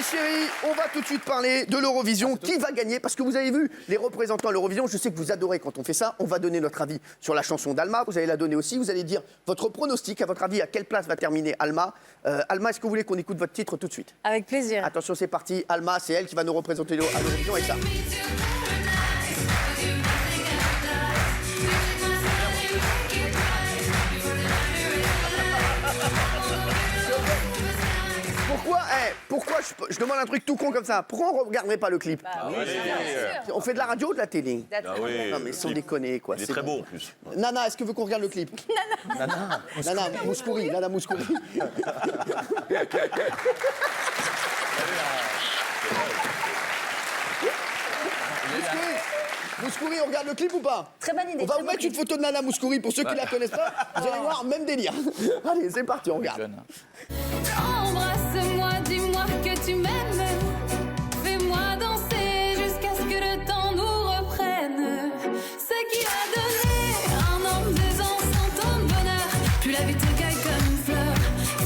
Mes chéris, on va tout de suite parler de l'Eurovision. Qui va gagner? Parce que vous avez vu les représentants à l'Eurovision, je sais que vous adorez quand on fait ça. On va donner notre avis sur la chanson d'Alma. Vous allez la donner aussi. Vous allez dire votre pronostic, à votre avis, à quelle place va terminer Alma. Alma, est-ce que vous voulez qu'on écoute votre titre tout de suite? Avec plaisir. Attention, c'est parti. Alma, c'est elle qui va nous représenter à l'Eurovision avec ça. Pourquoi je demande un truc tout con comme ça? Pourquoi on ne regarderait pas le clip? On fait de la radio ou de la télé? Non mais sans déconner quoi. Il est très beau en plus. Nana, est-ce que vous veut qu'on regarde le clip? Nana Mouskouri. Mouskouri, on regarde le clip ou pas? Très bonne idée. On va vous mettre une photo de Nana Mouskouri pour ceux qui la connaissent pas. Vous allez voir, même délire. Allez, c'est parti, on regarde. Embrasse-moi, dis-moi que tu m'aimes. Fais-moi danser jusqu'à ce que le temps nous reprenne. Ce qui a donné un an, 2 ans sans ton bonheur. Puis la vie te caille comme une fleur.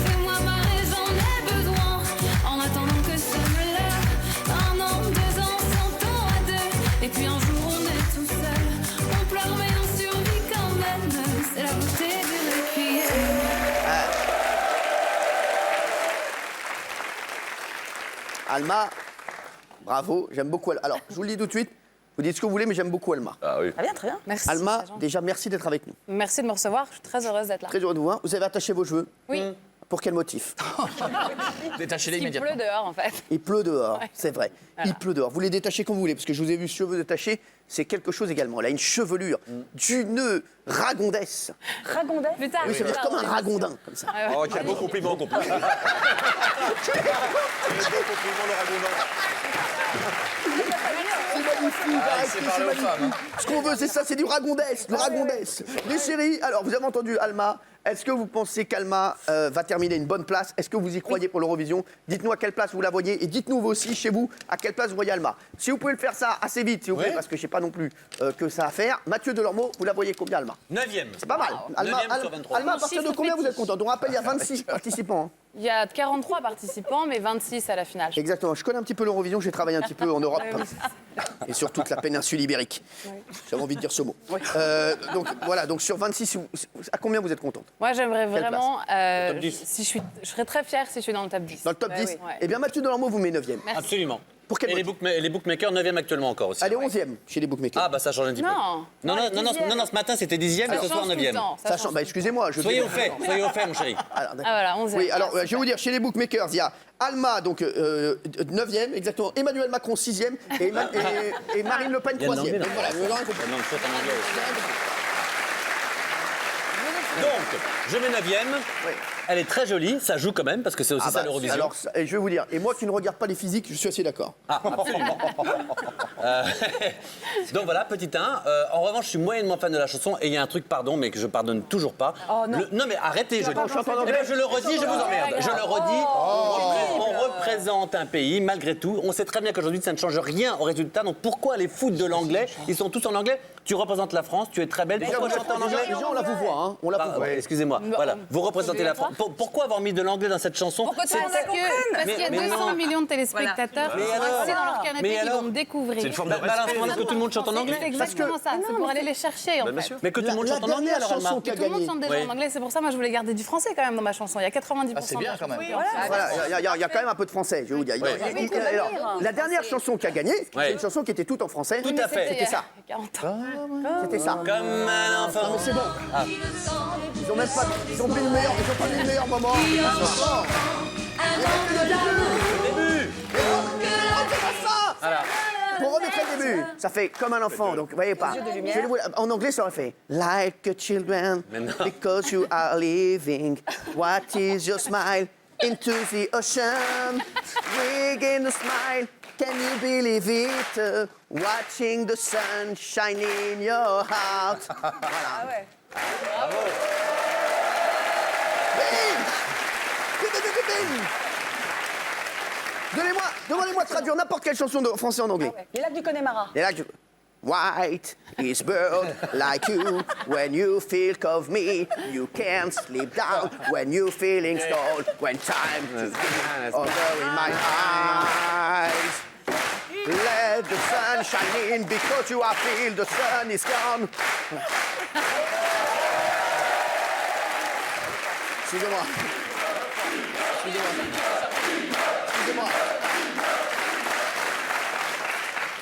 Fais-moi marrer, j'en ai besoin. En attendant que sonne l'heure. 1 an, 2 ans sans ton à deux. Et puis un jour on est tout seul. On pleure mais on survit quand même. C'est la beauté du requiem. Alma, bravo, j'aime beaucoup Alma. Alors, je vous le dis tout de suite, vous dites ce que vous voulez, mais j'aime beaucoup Alma. Ah oui. Très bien, très bien. Merci. Alma, déjà, merci d'être avec nous. Merci de me recevoir. Je suis très heureuse d'être là. Très heureux de vous voir. Vous avez attaché vos cheveux. Oui. Pour quel motif? Détachez-les Il immédiatement. pleut dehors, en fait. Il pleut dehors, Ouais. c'est vrai. Voilà. Il pleut dehors. Vous les détachez comme vous voulez, parce que je vous ai vu cheveux détachés, c'est quelque chose également. Elle a une chevelure d'une ragondesse. Ragondais. Putain. Oui, ça veut dire comme un ragondin, comme ça. Oh, quel beau compliment qu'on peut. Quel beau compliment le ragondin. C'est magnifique, arrêtez, c'est parlé aux magnifique. femmes, Ce qu'on veut, c'est ça, c'est du ragondesse, le ragondesse. Les chéris, alors vous avez entendu Alma. Est-ce que vous pensez qu'Alma va terminer une bonne place? Est-ce que vous y croyez pour l'Eurovision? Dites-nous à quelle place vous la voyez et dites-nous vous aussi chez vous à quelle place vous voyez Alma. Si vous pouvez le faire ça assez vite, s'il vous plaît, parce que je sais pas non plus que ça à faire. Mathieu Delormeau, vous la voyez combien Alma? 9e. C'est pas mal. Alma, 9e sur 23. Alma, à partir de Chiffre combien vous êtes fétiche. content? On rappelle, il y a 26 participants. Hein. Il y a 43 participants, mais 26 à la finale. Exactement. Je connais un petit peu l'Eurovision, j'ai travaillé un petit peu en Europe. Et sur toute la péninsule ibérique. J'avais envie de dire ce mot. Donc voilà, donc sur 26, à combien vous êtes contente? Moi, j'aimerais Quelle vraiment. Top 10. Si je serais très fière si je suis dans le top 10. Dans le top Bah 10 oui, ouais. Eh bien, Mathieu Delormeau vous met 9e. Merci. Absolument. Pour quel Et motif? les bookmakers, 9e actuellement encore aussi. Allez, 11e chez les bookmakers. Ah bah ça change un petit peu. Non. Non, ce matin c'était 10e et ce soir change tout le 9e. temps, ça Ça change. change. Bah, excusez-moi. Soyez au fait, mon chéri. Alors, d'accord. Ah voilà, 11e. Oui, alors je vais vous dire, chez les bookmakers, il y a Alma, donc 9e, exactement, Emmanuel Macron 6e et Marine Le Pen 3e. Il y a de l'anglais, Donc voilà, vous l'aurez compris. Non, je saute en anglais aussi. Donc, je mets 9e. Oui. Elle est très jolie, ça joue quand même, parce que c'est aussi Ah ça bah, l'Eurovision. alors, et je vais vous dire, et moi qui ne regarde pas les physiques, je suis assez d'accord. Ah, absolument. Donc voilà, petit 1. En revanche, je suis moyennement fan de la chanson, et il y a un truc, pardon, mais que je pardonne toujours pas. Oh, non. Non mais arrêtez, je dis. on chante en Eh anglais. ben, je le redis, je vous emmerde. Je le redis, on représente un pays, malgré tout. On sait très bien qu'aujourd'hui, ça ne change rien au résultat, donc pourquoi aller foutre de l'anglais? Ils sont tous en anglais. Tu représentes la France, tu es très belle. Pourquoi chanter en anglais? Déjà, on la vous voit, hein. On la vous voit. Excusez-moi. Voilà, vous représentez la France. Pourquoi avoir mis de l'anglais dans cette chanson? Parce qu'il y a 200 millions de téléspectateurs qui Mais sont alors assis dans leur Mais canapé qui alors vont me découvrir. C'est une forme Bah, de alors, respect. est-ce que tout le monde chante en C'est anglais? exactement ça, c'est pour aller les chercher en fait. Mais que tout le monde La chante en anglais dernière alors, Alma. chanson qui a Tout le monde gagné. chante déjà Oui. en anglais, c'est pour ça moi je voulais garder du français quand même dans ma chanson. Il y a 90%. Ah, c'est bien, de quand même. chansons. Voilà, il y a quand même un peu de français, je vais vous dire. Alors, la dernière chanson qui a gagné, c'est une chanson qui était toute en français. Tout à fait. C'était ça. Il y a 40 ans. C'était ça. Comme un enfant. Non mais c'est bon. Ils ont même pas, ils ont pas mis le meilleur moment. Voilà. Pour remettre le début, ça fait comme un enfant, donc vous voyez pas. En anglais, ça aurait fait like a children, because you are living. What is your smile into the ocean? Begin to smile. Can you believe it? Watching the sun shine in your heart. Voilà. Bing! Bing! Demandez-moi de traduire n'importe quelle chanson de français en anglais. Les lacs du Connemara. Et là, white is bird like you. When you think of me, you can't sleep down. When you feeling stalled, when time to over in my heart. shining because you are feel the sun is gone. Excusez-moi.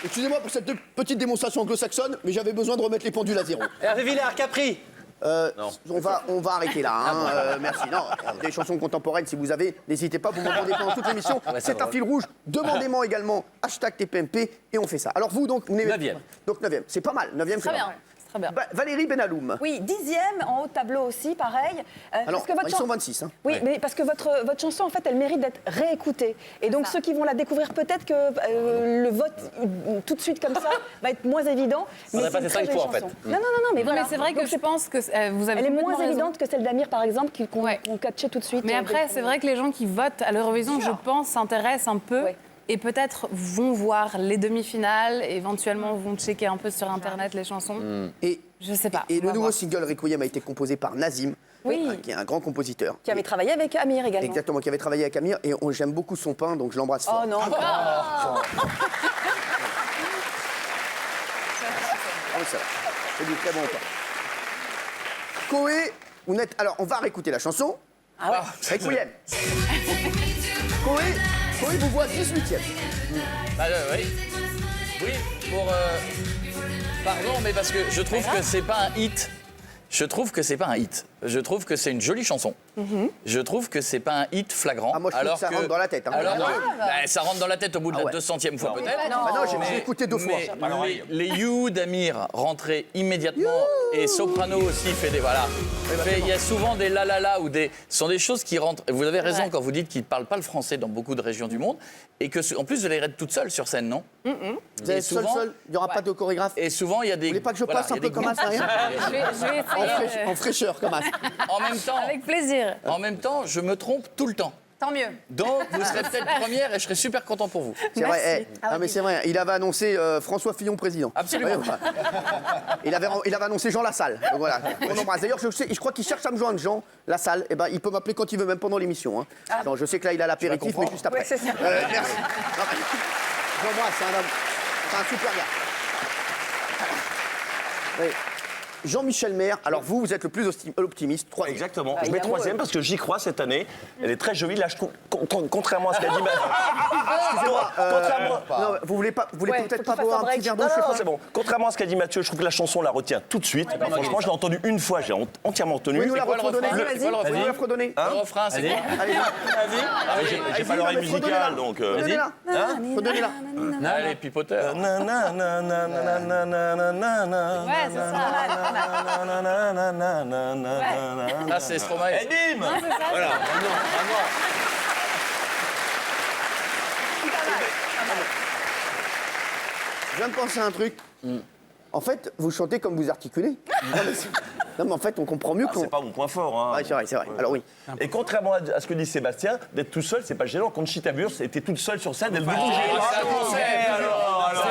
Excusez-moi pour cette petite démonstration anglo-saxonne, mais j'avais besoin de remettre les pendules à zéro. Hervé Villard, Capri. On va arrêter là. Hein. Merci. Non, des chansons contemporaines, si vous avez, n'hésitez pas, vous m'en demandez pendant toute l'émission. C'est un fil rouge. Demandez-moi également #TPMP et on fait ça. Alors vous, donc, 9e. Donc 9e. C'est pas mal. 9e, c'est Très pas bien. mal. Très bien. Valérie Benaloum. Oui, 10e en haut de tableau aussi, pareil. Alors, parce que votre ils sont 26. Hein. Oui, mais parce que votre chanson, en fait, elle mérite d'être réécoutée. Et donc, ceux qui vont la découvrir, peut-être que le vote, tout de suite comme ça, va être moins évident. On Mais a c'est une passé très 5 jolie fois, en fait. chanson. Non, mais Non, voilà. mais c'est vrai que Donc, je pense que vous avez elle est moins complètement raison. évidente que celle d'Amir, par exemple, qu'on Ouais. catchait tout de suite. Mais après, c'est vrai que les gens qui votent à l'Eurovision, je pense, s'intéressent un peu. Ouais. Et peut-être vont voir les demi-finales, éventuellement vont checker un peu sur Internet les chansons. Et, Je sais pas. et on le va nouveau voir. single Requiem a été composé par Nazim, Oui. qui est un grand compositeur. Qui avait travaillé avec Amir également. Exactement, qui avait travaillé avec Amir. Et j'aime beaucoup son pain, donc je l'embrasse fort. Oh non. Ah oui, ça va. C'est du très bon pain. Koé, vous n'êtes... Alors, on va réécouter la chanson. Ah ouais. Requiem. Koé vous voit 18e. Bah, oui. Oui, pour. Pardon, mais parce que je trouve que c'est pas un hit. Je trouve que c'est pas un hit. Je trouve que c'est une jolie chanson. Je trouve que c'est pas un hit flagrant. Ah, moi, je trouve que ça rentre dans la tête, hein. Alors, Ah, bah, ça rentre dans la tête au bout de la ouais. 200e fois peut-être. Bah non, j'ai écouté 2 fois. Mais les You d'Amir rentraient immédiatement et Soprano aussi fait des voilà. Il y a souvent des la la la ou des ce sont des choses qui rentrent. Vous avez raison quand vous dites qu'ils ne parlent pas le français dans beaucoup de régions du monde et que en plus vous allez être toute seule sur scène, non? Vous êtes seul, il n'y aura pas de chorégraphe. Et souvent il y a des. Vous voulez pas que je passe un peu comme ça, rien Je vais essayer. En fraîcheur, comme ça. En même temps. Avec plaisir. En même temps, je me trompe tout le temps. Tant mieux. Donc, vous serez peut-être première et je serai super content pour vous. C'est vrai, non, mais c'est vrai, il avait annoncé François Fillon président. Absolument. Ouais, ouais. Il avait annoncé Jean Lassalle. Donc voilà, on embrasse. D'ailleurs, je crois qu'il cherche à me joindre, Jean Lassalle. Eh ben, il peut m'appeler quand il veut, même pendant l'émission. Hein. Non, je sais que là, il a l'apéritif, mais juste après. Ouais, c'est ça. Merci. J'embrasse, c'est un super gars. Oui. Jean-Michel Maire, alors vous êtes le plus optimiste, 3. Exactement. Je mets 3e parce que j'y crois cette année. Elle est très jolie. Là, je trouve, contrairement à ce qu'a dit Excusez-moi, contrairement. non, vous voulez peut-être pas boire un petit verre d'eau, Non, je sais non, pas. c'est bon. Contrairement à ce qu'a dit Mathieu, je trouve que la chanson la retient tout de suite. Franchement, je l'ai entendue une fois, j'ai entièrement retenu. Vous nous la quoi le redonnez, refrain vas-y, C'est quoi le vous nous la refrain redonnez. Le refrain, c'est quoi? Allez, J'ai pas l'oreille musicale, donc. redonnez-la. Redonnez-la. Allez, pipoteur. Ouais, c'est ça. Ah, c'est Stromae. Et bim. Voilà. Je viens de penser à un truc. En fait, vous chantez comme vous articulez. Non, mais en fait, on comprend mieux qu'on... C'est pas mon point fort. Hein. Ouais, c'est vrai, c'est vrai. Alors oui. Et contrairement à ce que dit Sébastien, d'être tout seul, c'est pas gênant. Conchita Wurst était toute seule sur scène, elle veut bouger. c'est un concept.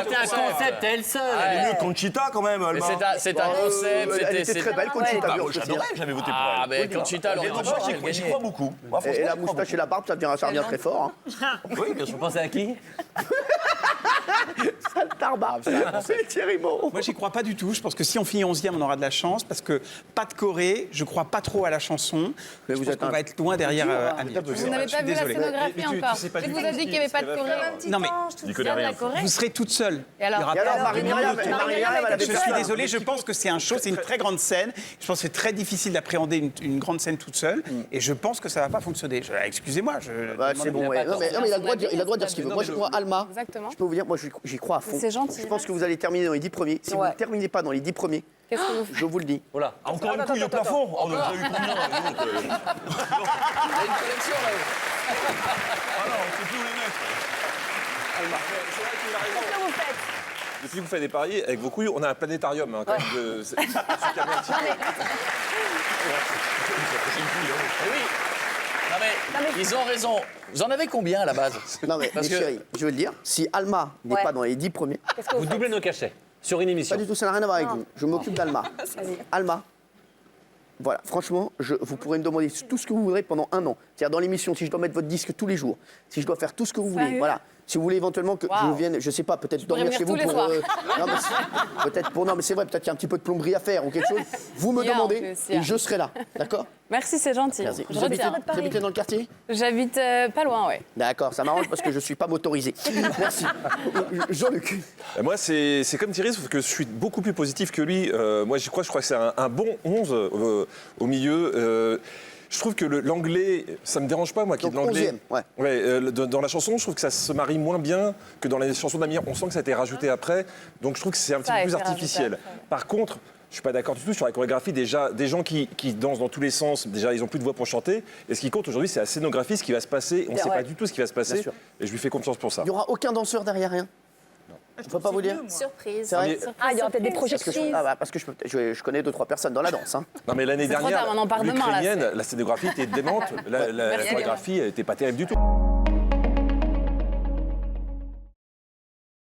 C'était un concept, elle seule. Elle est mieux que Conchita quand même. Mais Alma. c'est un concept. Elle était très belle, Conchita Bah, moi, Wurst aussi, j'adorais, hein. j'avais voté pour Ah, elle. mais Conchita, alors Et donc, moi, j'y crois beaucoup. Moi, Et franchement, la j'y crois moustache et la barbe, ça revient très fort. Hein. beaucoup. Oui, bien sûr. Vous pensez à qui? Sale tarbarbe, c'est Thierry Moreau. Moi, j'y crois pas du tout. Je pense que si on finit 11e, on aura de la chance parce que pas de Corée, je crois pas trop à la chanson. Mais Je vous pense êtes qu'on un- va être loin derrière Amir. Vous n'avez pas vu la scénographie encore. Je vous ai dit qu'il n'y avait pas de Corée. Non, mais Tu connais rien. vous serez toute seule. Et alors Il y aura Et alors, pas de Marie-Myriam, minute. Marie-Myriam, elle avait Je fait suis ça. désolé, je pense que c'est un show, c'est une très grande scène. Je pense que c'est très difficile d'appréhender une grande scène toute seule. Et je pense que ça va pas fonctionner. Excusez-moi. Bah, c'est bon, ouais. Non, mais il a le droit de dire ce qu'il veut. Moi, je crois Alma. Exactement. Je peux vous dire, moi, j'y crois à fond. C'est gentil. Je pense que vous allez terminer dans les 10 premiers. Si vous Ouais. ne terminez pas dans les 10 premiers, Qu'est-ce que vous faites? je vous le dis. Voilà. Encore une couille au plafond. Oh, on a déjà eu combien là, donc, Il y a une collection là-haut. on peut plus où les mettre. Depuis que vous faites des paris, avec vos couilles, on a un planétarium. Hein, quand même, Eh oui. Non, mais ils ont raison. Vous en avez combien à la base? Non, mais Parce mes que- chéris, je veux le dire, si Alma n'est Ouais. pas dans les 10 premiers, Qu'est-ce que Vous vous faites doublez nos cachets sur une émission. pas du tout, ça n'a rien à voir avec vous. Je m'occupe d'Alma. Vas-y. Alma, Voilà, franchement, vous pourrez me demander tout ce que vous voudrez pendant 1 an. C'est-à-dire dans l'émission, si je dois mettre votre disque tous les jours, si je dois faire tout ce que vous voulez, Sérieux? voilà. Si vous voulez éventuellement que je vienne, je sais pas, peut-être dormir venir chez vous tous les pour. soirs. Non, mais peut-être pour. Non, mais c'est vrai, peut-être qu'il y a un petit peu de plomberie à faire ou quelque chose. Vous me Il y a en demandez plus, il y a. et je serai là, d'accord? Merci, c'est gentil. Merci. Je Vous habitez, retiens. vous habitez dans le quartier? J'habite pas loin, ouais. D'accord, ça m'arrange parce que je suis pas motorisé. Merci. Jean-Luc. Moi, c'est comme Thierry, sauf que je suis beaucoup plus positif que lui. Moi, je crois que c'est un bon 11 au milieu. Je trouve que l'anglais, ça me dérange pas, moi, qui est de Donc, l'anglais. 11e, ouais. Ouais, dans la chanson, je trouve que ça se marie moins bien que dans les chansons d'Amir. On sent que ça a été rajouté après, donc je trouve que c'est un petit Ça a peu plus été rajouté artificiel. après. Par contre, je suis pas d'accord du tout sur la chorégraphie. Déjà, des gens qui dansent dans tous les sens, déjà, ils ont plus de voix pour chanter. Et ce qui compte aujourd'hui, c'est la scénographie, ce qui va se passer. On ne sait pas du tout ce qui va se Bien passer. sûr. Et je lui fais confiance pour ça. Il n'y aura aucun danseur derrière rien. Je ne peux pas vous dire. Surprise. C'est vrai. Ah, il y aura peut-être des Parce que projections. parce que je connais 2-3 personnes dans la danse. Hein. Non, mais l'année C'est trop dernière, tard, on en parle demain, là, l'Ukrainienne, c'est- la scénographie était démente. La Merci. chorégraphie n'était pas terrible du tout.